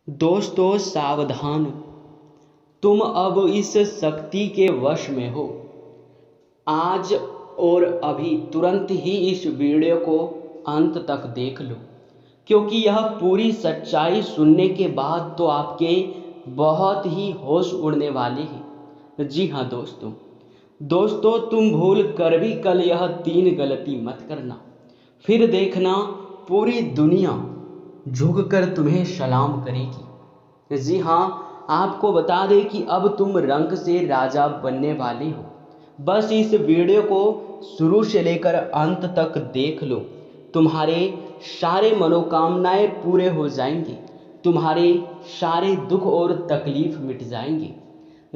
दोस्तों सावधान, तुम अब इस शक्ति के वश में हो। आज और अभी तुरंत ही इस वीडियो को अंत तक देख लो, क्योंकि यह पूरी सच्चाई सुनने के बाद तो आपके बहुत ही होश उड़ने वाले हैं। जी हाँ दोस्तों तुम भूल कर भी कल यह 3 गलती मत करना, फिर देखना पूरी दुनिया झुक कर तुम्हें सलाम करेगी। जी हाँ, आपको बता दें कि अब तुम रंग से राजा बनने वाले हो। बस इस वीडियो को शुरू से लेकर अंत तक देख लो, तुम्हारे सारे मनोकामनाएं पूरे हो जाएंगे, तुम्हारे सारे दुख और तकलीफ मिट जाएंगे।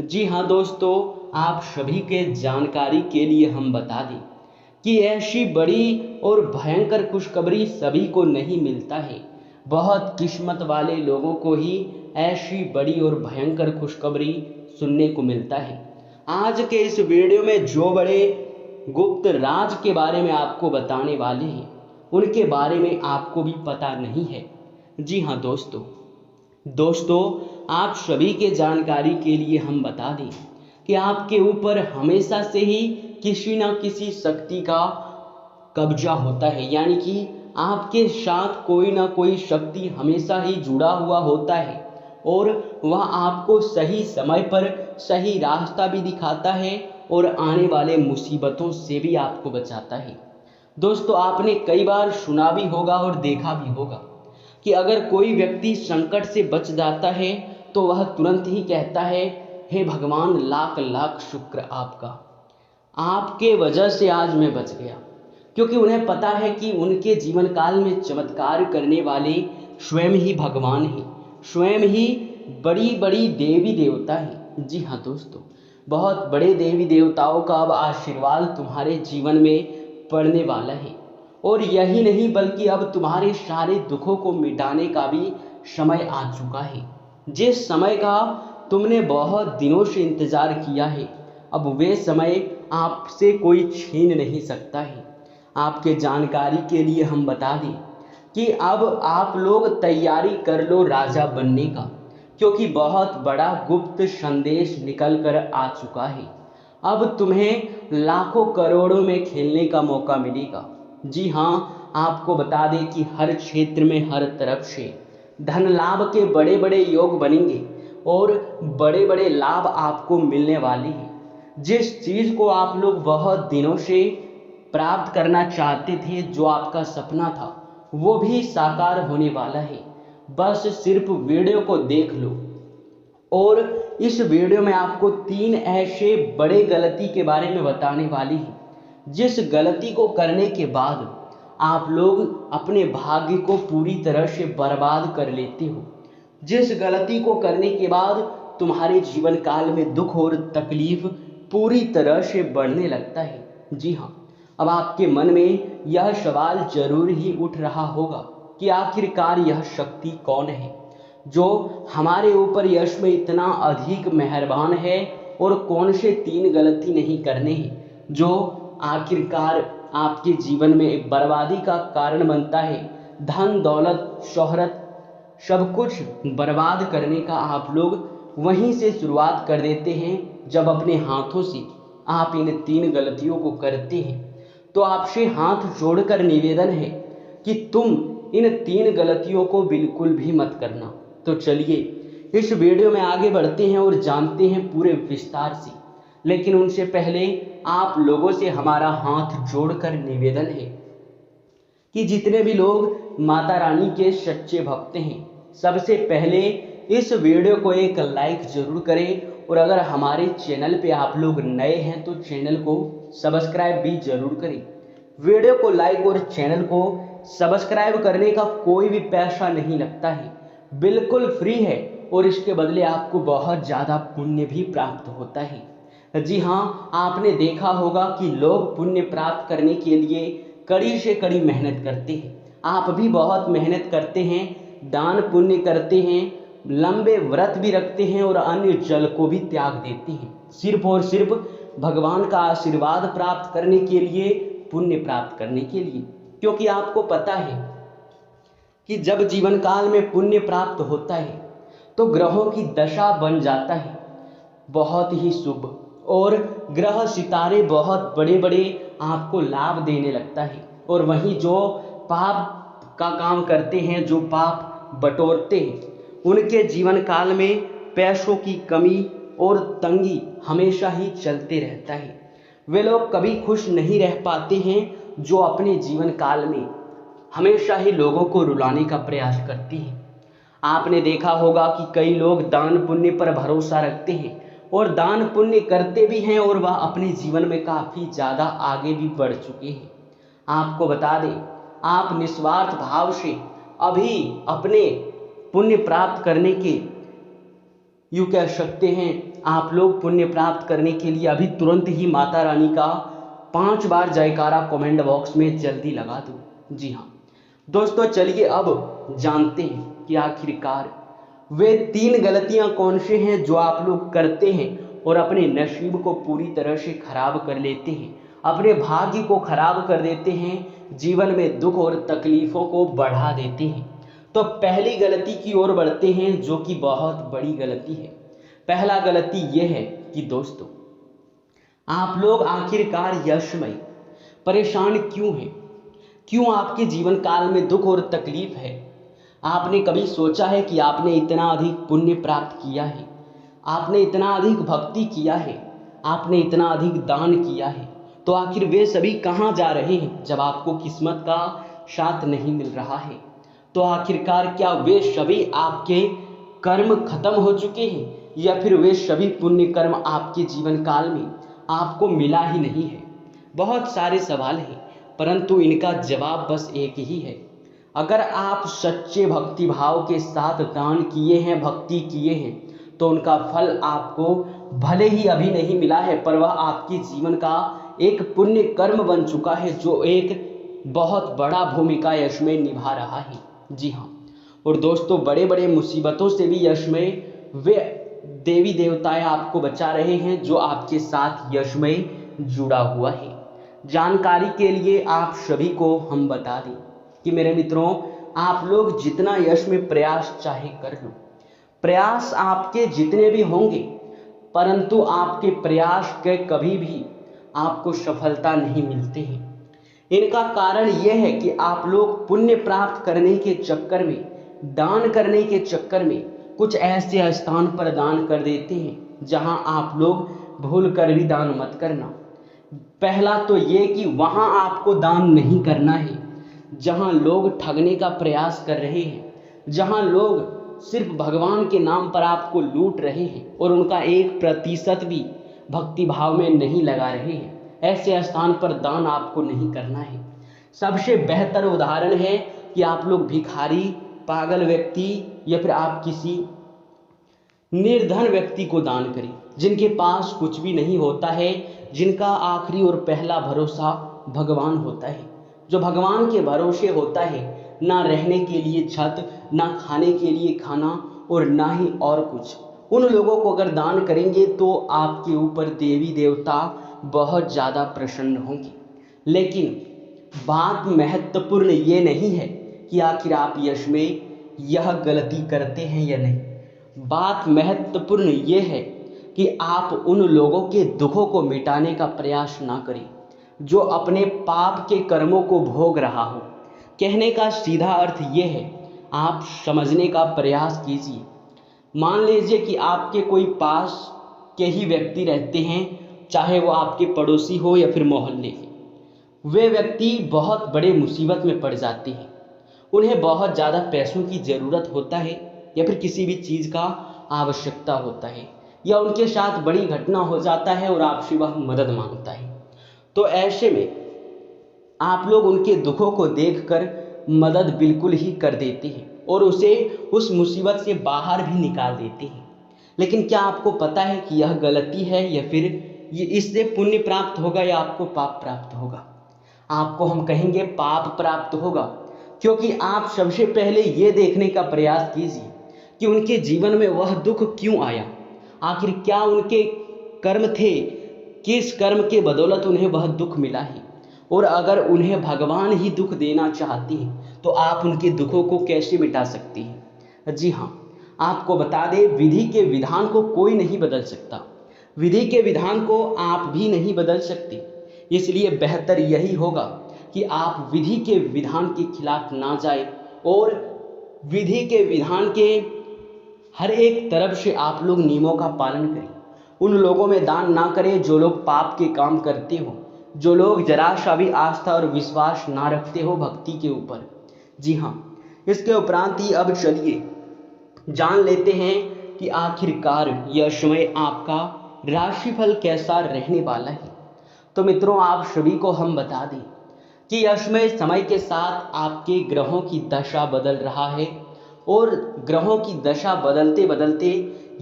जी हाँ दोस्तों, आप सभी के जानकारी के लिए हम बता दें कि ऐसी बड़ी और भयंकर खुशखबरी सभी को नहीं मिलता है। बहुत किस्मत वाले लोगों को ही ऐसी बड़ी और भयंकर खुशखबरी सुनने को मिलता है। आज के इस वीडियो में जो बड़े गुप्त राज के बारे में आपको बताने वाले हैं, उनके बारे में आपको भी पता नहीं है। जी हाँ दोस्तों आप सभी के जानकारी के लिए हम बता दें कि आपके ऊपर हमेशा से ही किसी न किसी शक्ति का कब्जा होता है, यानी कि आपके साथ कोई ना कोई शक्ति हमेशा ही जुड़ा हुआ होता है और वह आपको सही समय पर सही रास्ता भी दिखाता है और आने वाले मुसीबतों से भी आपको बचाता है। दोस्तों आपने कई बार सुना भी होगा और देखा भी होगा कि अगर कोई व्यक्ति संकट से बच जाता है तो वह तुरंत ही कहता है, हे भगवान लाख लाख शुक्र आपका, आपके वजह से आज मैं बच गया। क्योंकि उन्हें पता है कि उनके जीवन काल में चमत्कार करने वाले स्वयं ही भगवान हैं, स्वयं ही बड़ी बड़ी देवी देवता हैं। जी हाँ दोस्तों, बहुत बड़े देवी देवताओं का अब आशीर्वाद तुम्हारे जीवन में पड़ने वाला है। और यही नहीं बल्कि अब तुम्हारे सारे दुखों को मिटाने का भी समय आ चुका है। जिस समय का तुमने बहुत दिनों से इंतजार किया है, अब वे समय आपसे कोई छीन नहीं सकता है। आपके जानकारी के लिए हम बता दें कि अब आप लोग तैयारी कर लो राजा बनने का, क्योंकि बहुत बड़ा गुप्त संदेश निकल कर आ चुका है। अब तुम्हें लाखों करोड़ों में खेलने का मौका मिलेगा। जी हाँ, आपको बता दें कि हर क्षेत्र में हर तरफ से धन लाभ के बड़े बड़े योग बनेंगे और बड़े बड़े लाभ आपको मिलने वाले हैं। जिस चीज़ को आप लोग बहुत दिनों से प्राप्त करना चाहते थे, जो आपका सपना था, वो भी साकार होने वाला है। बस सिर्फ वीडियो को देख लो। और इस वीडियो में आपको 3 ऐसे बड़े गलती के बारे में बताने वाली हूँ, जिस गलती को करने के बाद आप लोग अपने भाग्य को पूरी तरह से बर्बाद कर लेते हो। जिस गलती को करने के बाद तुम्हारे जीवन काल में दुख और तकलीफ पूरी तरह से बढ़ने लगता है। जी हाँ, अब आपके मन में यह सवाल जरूर ही उठ रहा होगा कि आखिरकार यह शक्ति कौन है जो हमारे ऊपर यश में इतना अधिक मेहरबान है, और कौन से 3 गलती नहीं करने हैं जो आखिरकार आपके जीवन में बर्बादी का कारण बनता है। धन दौलत शोहरत सब कुछ बर्बाद करने का आप लोग वहीं से शुरुआत कर देते हैं, जब अपने हाथों से आप इन 3 गलतियों को करते हैं। तो आपसे हाथ जोड़कर निवेदन है कि तुम इन 3 गलतियों को बिल्कुल भी मत करना। तो चलिए इस वीडियो में आगे बढ़ते हैं और जानते हैं पूरे विस्तार से। लेकिन उनसे पहले आप लोगों से हमारा हाथ जोड़कर निवेदन है कि जितने भी लोग माता रानी के सच्चे भक्त हैं, सबसे पहले इस वीडियो को एक लाइक जरूर करें, और अगर हमारे चैनल पे आप लोग नए हैं तो चैनल को सब्सक्राइब भी जरूर करें। वीडियो को लाइक और चैनल को सब्सक्राइब करने का कोई भी पैसा नहीं लगता है, बिल्कुल फ्री है, और इसके बदले आपको बहुत ज़्यादा पुण्य भी प्राप्त होता है। जी हाँ, आपने देखा होगा कि लोग पुण्य प्राप्त करने के लिए कड़ी से कड़ी मेहनत करते हैं। आप भी बहुत मेहनत करते हैं, दान पुण्य करते हैं, लंबे व्रत भी रखते हैं और अन्य जल को भी त्याग देते हैं, सिर्फ और सिर्फ भगवान का आशीर्वाद प्राप्त करने के लिए, पुण्य प्राप्त करने के लिए। क्योंकि आपको पता है कि जब जीवन काल में पुण्य प्राप्त होता है तो ग्रहों की दशा बन जाता है बहुत ही शुभ, और ग्रह सितारे बहुत बड़े बड़े आपको लाभ देने लगता है। और वहीं जो पाप का काम करते हैं, जो पाप बटोरते हैं, उनके जीवन काल में पैसों की कमी और तंगी हमेशा ही चलते रहता है। वे लोग कभी खुश नहीं रह पाते हैं जो अपने जीवन काल में हमेशा ही लोगों को रुलाने का प्रयास करते हैं। आपने देखा होगा कि कई लोग दान पुण्य पर भरोसा रखते हैं और दान पुण्य करते भी हैं, और वह अपने जीवन में काफ़ी ज़्यादा आगे भी बढ़ चुके हैं। आपको बता दें, आप निस्वार्थ भाव से अभी अपने पुण्य प्राप्त करने के, यूँ कह सकते हैं, आप लोग पुण्य प्राप्त करने के लिए अभी तुरंत ही माता रानी का 5 बार जयकारा कमेंट बॉक्स में जल्दी लगा दो। जी हाँ दोस्तों, चलिए अब जानते हैं कि आखिरकार वे 3 गलतियां कौन से हैं जो आप लोग करते हैं और अपने नसीब को पूरी तरह से खराब कर लेते हैं, अपने भाग्य को खराब कर देते हैं, जीवन में दुख और तकलीफों को बढ़ा देते हैं। तो पहली गलती की ओर बढ़ते हैं, जो कि बहुत बड़ी गलती है। पहला गलती यह है कि दोस्तों, आप लोग आखिरकार यशमय परेशान क्यों हैं? क्यों आपके जीवन काल में दुख और तकलीफ है? आपने कभी सोचा है कि आपने इतना अधिक पुण्य प्राप्त किया है, आपने इतना अधिक भक्ति किया है, आपने इतना अधिक दान किया है, तो आखिर वे सभी कहाँ जा रहे हैं जब आपको किस्मत का साथ नहीं मिल रहा है? तो आखिरकार क्या वे सभी आपके कर्म खत्म हो चुके हैं, या फिर वे सभी पुण्य कर्म आपके जीवन काल में आपको मिला ही नहीं है? बहुत सारे सवाल हैं, परंतु इनका जवाब बस एक ही है। अगर आप सच्चे भक्ति भाव के साथ दान किए हैं, भक्ति किए हैं, तो उनका फल आपको भले ही अभी नहीं मिला है, पर वह आपके जीवन का एक पुण्य कर्म बन चुका है, जो एक बहुत बड़ा भूमिका यशमय निभा रहा है। जी हाँ, और दोस्तों, बड़े बड़े मुसीबतों से भी यशमय वे देवी देवताएं आपको बचा रहे हैं जो आपके साथ यशमय जुड़ा हुआ है। जानकारी के लिए आप सभी को हम बता दें कि मेरे मित्रों, आप लोग जितना यश में प्रयास चाहे कर लो, प्रयास आपके जितने भी होंगे, परंतु आपके प्रयास के कभी भी आपको सफलता नहीं मिलती है। इनका कारण यह है कि आप लोग पुण्य प्राप्त करने के चक्कर में, दान करने के चक्कर में कुछ ऐसे स्थान पर दान कर देते हैं जहां आप लोग भूल कर भी दान मत करना। पहला तो ये कि वहां आपको दान नहीं करना है जहां लोग ठगने का प्रयास कर रहे हैं, जहां लोग सिर्फ भगवान के नाम पर आपको लूट रहे हैं और उनका 1% भी भक्ति भाव में नहीं लगा रहे हैं। ऐसे स्थान पर दान आपको नहीं करना है। सबसे बेहतर उदाहरण है कि आप लोग भिखारी, पागल व्यक्ति या फिर आप किसी निर्धन व्यक्ति को दान करें, जिनके पास कुछ भी नहीं होता है, जिनका आखिरी और पहला भरोसा भगवान होता है, जो भगवान के भरोसे होता है, ना रहने के लिए छत, ना खाने के लिए खाना और ना ही और कुछ। उन लोगों को अगर दान करेंगे तो आपके ऊपर देवी देवता बहुत ज़्यादा प्रसन्न होंगे। लेकिन बात महत्वपूर्ण ये नहीं है कि आखिर आप यश में यह गलती करते हैं या नहीं। बात महत्वपूर्ण ये है कि आप उन लोगों के दुखों को मिटाने का प्रयास ना करें जो अपने पाप के कर्मों को भोग रहा हो। कहने का सीधा अर्थ ये है, आप समझने का प्रयास कीजिए। मान लीजिए कि आपके कोई पास के ही व्यक्ति रहते हैं, चाहे वो आपके पड़ोसी हो या फिर मोहल्ले के। वे व्यक्ति बहुत बड़े मुसीबत में पड़ जाते हैं, उन्हें बहुत ज़्यादा पैसों की ज़रूरत होता है या फिर किसी भी चीज़ का आवश्यकता होता है, या उनके साथ बड़ी घटना हो जाता है और आपसे वह मदद मांगता है। तो ऐसे में आप लोग उनके दुखों को देखकर मदद बिल्कुल ही कर देते हैं और उसे उस मुसीबत से बाहर भी निकाल देते हैं। लेकिन क्या आपको पता है कि यह गलती है या फिर ये इससे पुण्य प्राप्त होगा या आपको पाप प्राप्त होगा? आपको हम कहेंगे पाप प्राप्त होगा, क्योंकि आप सबसे पहले ये देखने का प्रयास कीजिए कि उनके जीवन में वह दुख क्यों आया। आखिर क्या उनके कर्म थे, किस कर्म के बदौलत उन्हें वह दुख मिला है, और अगर उन्हें भगवान ही दुख देना चाहते हैं तो आप उनके दुखों को कैसे मिटा सकते हैं? जी हाँ, आपको बता दें, विधि के विधान को कोई नहीं बदल सकता, विधि के विधान को आप भी नहीं बदल सकते। इसलिए बेहतर यही होगा कि आप विधि के विधान के खिलाफ ना जाए और विधि के विधान के हर एक तरफ से आप लोग नियमों का पालन करें। उन लोगों में दान ना करें जो लोग पाप के काम करते हो, जो लोग जरा सा भी आस्था और विश्वास ना रखते हो भक्ति के ऊपर। जी हाँ, इसके उपरांत ही अब चलिए जान लेते हैं कि आखिरकार यह समय आपका राशिफल कैसा रहने वाला है। तो मित्रों, आप सभी को हम बता दें कि यह समय के साथ आपके ग्रहों की दशा बदल रहा है और ग्रहों की दशा बदलते बदलते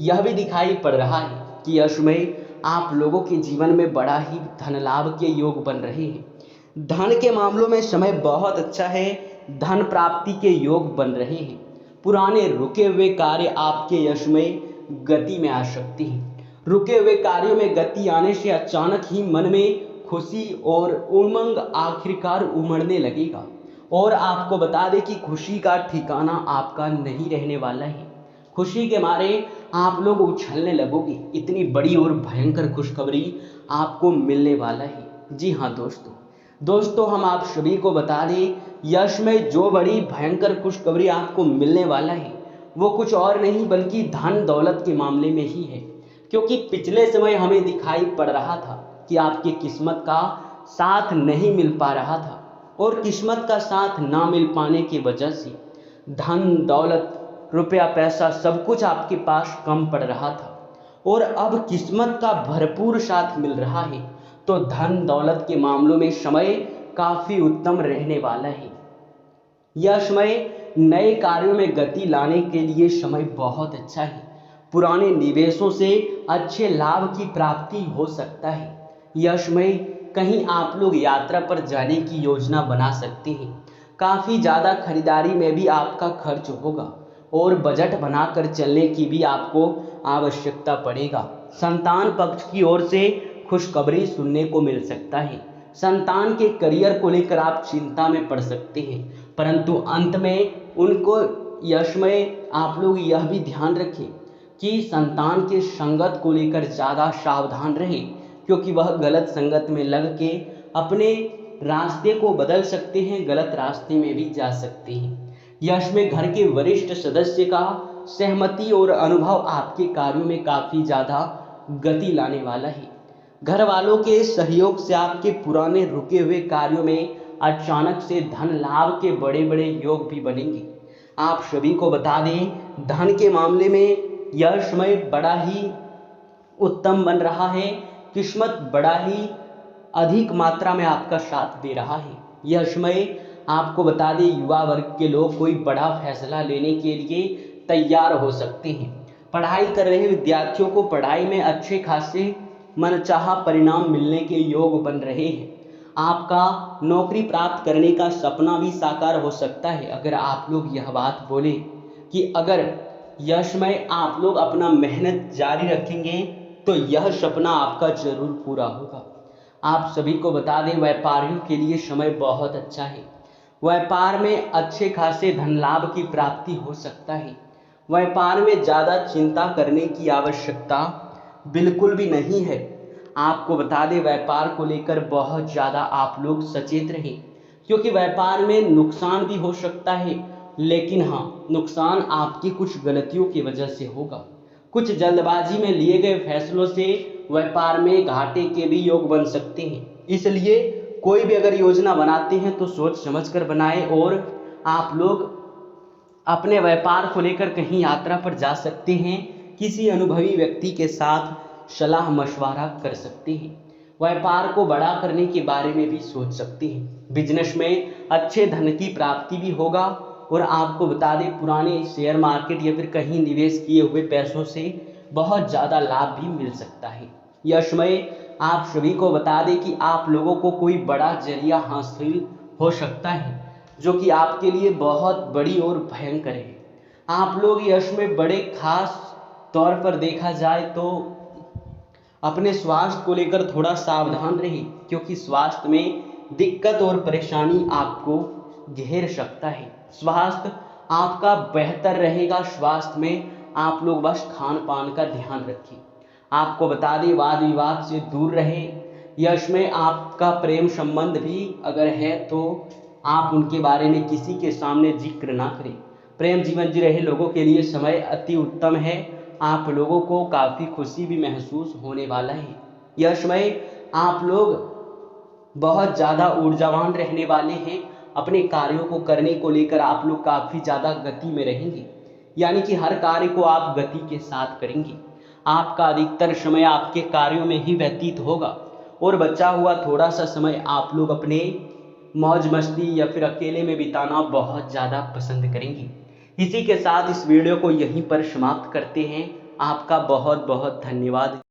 यह भी दिखाई पड़ रहा है कि यह समय आप लोगों के जीवन में बड़ा ही धन लाभ के योग बन रहे हैं। धन के मामलों में समय बहुत अच्छा है, धन प्राप्ति के योग बन रहे हैं। पुराने रुके हुए कार्य आपके यश में गति में आ सकते हैं। रुके हुए कार्यों में गति आने से अचानक ही मन में खुशी और उमंग आखिरकार उमड़ने लगेगा और आपको बता दें कि खुशी का ठिकाना आपका नहीं रहने वाला है। खुशी के मारे आप लोग उछलने लगोगे, इतनी बड़ी और भयंकर खुशखबरी आपको मिलने वाला है। जी हाँ दोस्तों, हम आप सभी को बता दें, यश में जो बड़ी भयंकर खुशखबरी आपको मिलने वाला है वो कुछ और नहीं बल्कि धन दौलत के मामले में ही है। क्योंकि पिछले समय हमें दिखाई पड़ रहा था कि आपकी किस्मत का साथ नहीं मिल पा रहा था और किस्मत का साथ ना मिल पाने की वजह से धन दौलत रुपया पैसा सब कुछ आपके पास कम पड़ रहा था और अब किस्मत का भरपूर साथ मिल रहा है। तो धन दौलत के मामलों में समय काफी उत्तम रहने वाला है। यह समय नए कार्यों में गति लाने के लिए समय बहुत अच्छा है। पुराने निवेशों से अच्छे लाभ की प्राप्ति हो सकता है। यह समय कहीं आप लोग यात्रा पर जाने की योजना बना सकते हैं। काफ़ी ज़्यादा खरीदारी में भी आपका खर्च होगा और बजट बनाकर चलने की भी आपको आवश्यकता पड़ेगा। संतान पक्ष की ओर से खुशखबरी सुनने को मिल सकता है। संतान के करियर को लेकर आप चिंता में पड़ सकते हैं, परंतु अंत में उनको यश में आप लोग यह भी ध्यान रखें कि संतान के संगत को लेकर ज़्यादा सावधान रहें, क्योंकि वह गलत संगत में लग के अपने रास्ते को बदल सकते हैं, गलत रास्ते में भी जा सकते हैं। यश में घर के वरिष्ठ सदस्य का सहमति और अनुभव आपके कार्यों में काफ़ी ज़्यादा गति लाने वाला है। घर वालों के सहयोग से आपके पुराने रुके हुए कार्यों में अचानक से धन लाभ के बड़े बड़े योग भी बनेंगे। आप सभी को बता दें, धन के मामले में यह समय बड़ा ही उत्तम बन रहा है। किस्मत बड़ा ही अधिक मात्रा में आपका साथ दे रहा है। यह समय आपको बता दें, युवा वर्ग के लोग कोई बड़ा फैसला लेने के लिए तैयार हो सकते हैं। पढ़ाई कर रहे विद्यार्थियों को पढ़ाई में अच्छे खासे मनचाहा परिणाम मिलने के योग बन रहे हैं। आपका नौकरी प्राप्त करने का सपना भी साकार हो सकता है अगर आप लोग यह बात बोले कि अगर यह समय आप लोग अपना मेहनत जारी रखेंगे तो यह सपना आपका जरूर पूरा होगा। आप सभी को बता दें, व्यापारियों के लिए समय बहुत अच्छा है। व्यापार में अच्छे खासे धन लाभ की प्राप्ति हो सकता है। व्यापार में ज़्यादा चिंता करने की आवश्यकता बिल्कुल भी नहीं है। आपको बता दें, व्यापार को लेकर बहुत ज़्यादा आप लोग सचेत रहें, क्योंकि व्यापार में नुकसान भी हो सकता है, लेकिन हाँ, नुकसान आपकी कुछ गलतियों की वजह से होगा। कुछ जल्दबाजी में लिए गए फैसलों से व्यापार में घाटे के भी योग बन सकते हैं। इसलिए कोई भी अगर योजना बनाते हैं तो सोच समझकर बनाएं और आप लोग अपने व्यापार को लेकर कहीं यात्रा पर जा सकते हैं। किसी अनुभवी व्यक्ति के साथ सलाह मशवरा कर सकते हैं। व्यापार को बड़ा करने के बारे में भी सोच सकते हैं। बिजनेस में अच्छे धन की प्राप्ति भी होगा और आपको बता दें, पुराने शेयर मार्केट या फिर कहीं निवेश किए हुए पैसों से बहुत ज़्यादा लाभ भी मिल सकता है। यह समय आप सभी को बता दें कि आप लोगों को कोई बड़ा जरिया हासिल हो सकता है जो कि आपके लिए बहुत बड़ी और भयंकर है। आप लोग यश में बड़े खास तौर पर देखा जाए तो अपने स्वास्थ्य को लेकर थोड़ा सावधान रहें, क्योंकि स्वास्थ्य में दिक्कत और परेशानी आपको घेर सकता है। स्वास्थ्य आपका बेहतर रहेगा, स्वास्थ्य में आप लोग बस खान पान का ध्यान रखें। आपको बता दें, वाद विवाद से दूर रहें। यश में आपका प्रेम संबंध भी अगर है तो आप उनके बारे में किसी के सामने जिक्र ना करें। प्रेम जीवन जी रहे लोगों के लिए समय अति उत्तम है। आप लोगों को काफ़ी खुशी भी महसूस होने वाला है। यश में आप लोग बहुत ज़्यादा ऊर्जावान रहने वाले हैं। अपने कार्यों को करने को लेकर आप लोग काफ़ी ज़्यादा गति में रहेंगे, यानी कि हर कार्य को आप गति के साथ करेंगे। आपका अधिकतर समय आपके कार्यों में ही व्यतीत होगा और बचा हुआ थोड़ा सा समय आप लोग अपने मौज मस्ती या फिर अकेले में बिताना बहुत ज़्यादा पसंद करेंगे। इसी के साथ इस वीडियो को यहीं पर समाप्त करते हैं। आपका बहुत बहुत धन्यवाद।